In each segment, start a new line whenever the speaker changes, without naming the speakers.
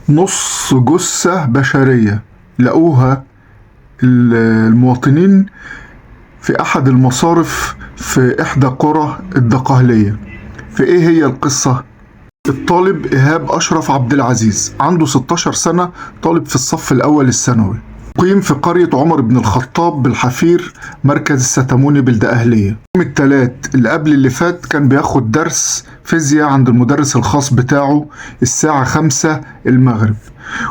نص جثة بشرية لقوها المواطنين في أحد المصارف في إحدى قرى الدقهلية. في إيه هي القصة؟ الطالب إيهاب أشرف عبد العزيز عنده 16 سنة، طالب في الصف الأول الثانوي، قيم في قرية عمر بن الخطاب بالحفير مركز الستموني بالدقهلية. يوم التلات اللي قبل اللي فات كان بياخد درس فيزياء عند المدرس الخاص بتاعه الساعة 5 المغرب،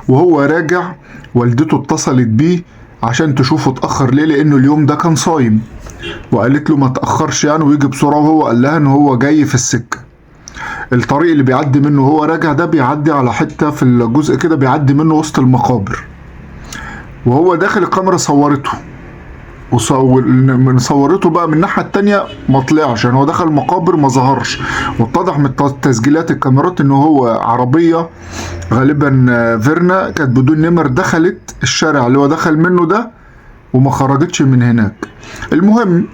وهو راجع والدته اتصلت بيه عشان تشوفه اتأخر ليه، لأنه اليوم ده كان صايم، وقالت له ما تأخرش يعني ويجي بسرعة، وهو قال لها إن هو جاي في السكة. الطريق اللي بيعدي منه وهو راجع ده بيعدي على حتة في الجزء كده بيعدي منه وسط المقابر، وهو داخل الكاميرا صورته، من صورته بقى من الناحية التانية ما طلعش، يعني هو دخل مقابر ما ظهرش، واتضح من تسجيلات الكاميرات انه هو عربية غالبا فيرنا كانت بدون نمر دخلت الشارع اللي هو دخل منه ده وما خرجتش من هناك. المهم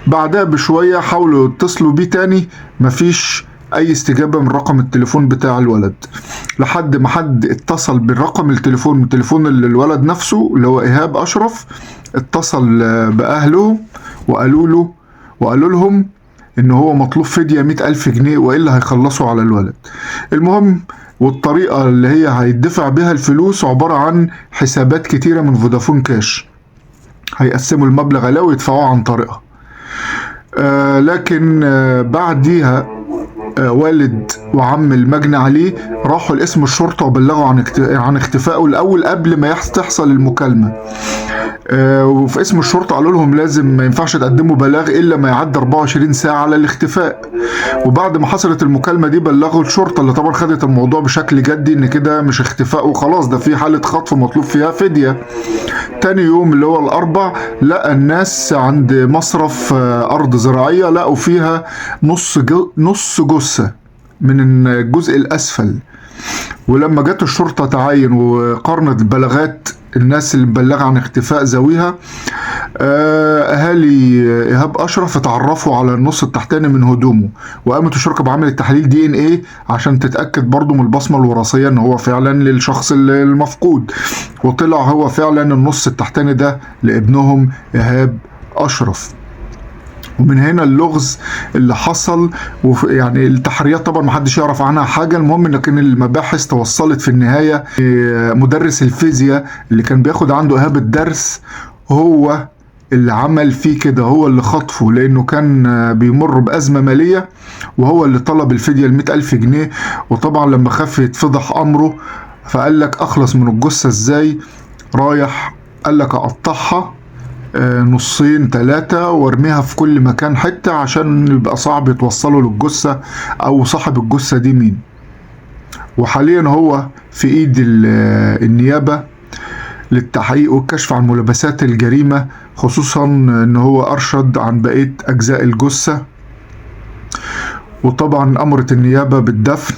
بعدها بشوية حاولوا يتصلوا بيه تاني، مفيش اي استجابة من رقم التليفون بتاع الولد، لحد ما حد اتصل بالرقم التليفون من تليفون الولد نفسه اللي هو ايهاب اشرف، اتصل باهله وقالوا لهم ان هو مطلوب فدية 100,000 جنيه والا هيخلصوا على الولد. المهم والطريقة اللي هي هيدفع بها الفلوس عبارة عن حسابات كتيرة من فودافون كاش، هيقسموا المبلغ عليه ويدفعوه عن طريقها. لكن بعديها والد وعم المجني عليه راحوا لاسم الشرطة وبلغوا عن اختفائه الأول قبل ما تحصل المكالمة. وفي اسم الشرطة قالوا لهم لازم ما ينفعش تقدموا بلاغ إلا ما يعدي 24 ساعة على الاختفاء. وبعد ما حصلت المكالمة دي بلغوا الشرطة اللي طبعا خدت الموضوع بشكل جدي، إن كده مش اختفاء وخلاص، ده في حالة خطف مطلوب فيها فدية. تاني يوم اللي هو الأربع لقى الناس عند مصرف أرض زراعية لقوا فيها نص جثة من الجزء الأسفل. ولما جت الشرطة تعاين وقارنت بلاغات الناس اللي مبلغة عن اختفاء ذويها، أهالي إيهاب أشرف اتعرفوا على النص التحتاني من هدومه، وقامت الشرطة بعمل تحليل DNA عشان تتأكد برضو من البصمة الوراثية ان هو فعلا للشخص المفقود، وطلع هو فعلا النص التحتاني ده لابنهم إيهاب أشرف. ومن هنا اللغز اللي حصل، يعني التحريات طبعا محدش يعرف عنها حاجة. المهم ان المباحث توصلت في النهاية مدرس الفيزياء اللي كان بياخد عنده إيهاب الدرس هو اللي عمل فيه كده، هو اللي خطفه، لانه كان بيمر بأزمة مالية، وهو اللي طلب الفدية 100,000 جنيه. وطبعا لما خاف يتفضح امره فقال لك اخلص من الجثة ازاي، رايح قال لك اقطعها نصين 3 وارميها في كل مكان حتة عشان يبقى صعب يتوصلوا للجثة او صاحب الجثة دي مين. وحاليا هو في ايد النيابة للتحقيق والكشف عن ملابسات الجريمة، خصوصا ان هو ارشد عن بقية اجزاء الجثة. وطبعا امرت النيابة بالدفن،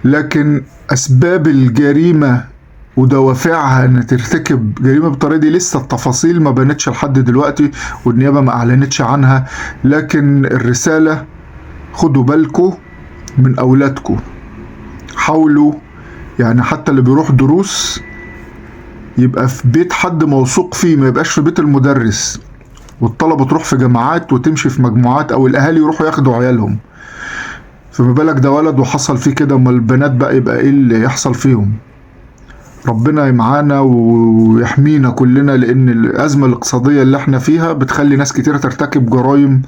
لكن اسباب الجريمة ودوافعها ان ترتكب جريمة بالطريقة دي لسه التفاصيل ما بانتش لحد دلوقتي، والنيابة ما اعلنتش عنها. لكن الرسالة خدوا بالكم من اولادكم، حاولوا يعني حتى اللي بيروح دروس يبقى في بيت حد موثوق فيه، ما يبقاش في بيت المدرس، والطلبة تروح في جامعات وتمشي في مجموعات، او الاهالي يروحوا ياخدوا عيالهم. فما بالك ده ولد وحصل فيه كده، امال البنات بقى يبقى ايه اللي يحصل فيهم؟ ربنا معانا ويحمينا كلنا، لان الازمة الاقتصادية اللي احنا فيها بتخلي ناس كتير ترتكب جرائم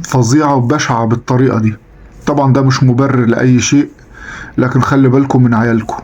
فظيعة وبشعة بالطريقة دي. طبعا ده مش مبرر لأي شيء، لكن خلي بالكم من عيالكم.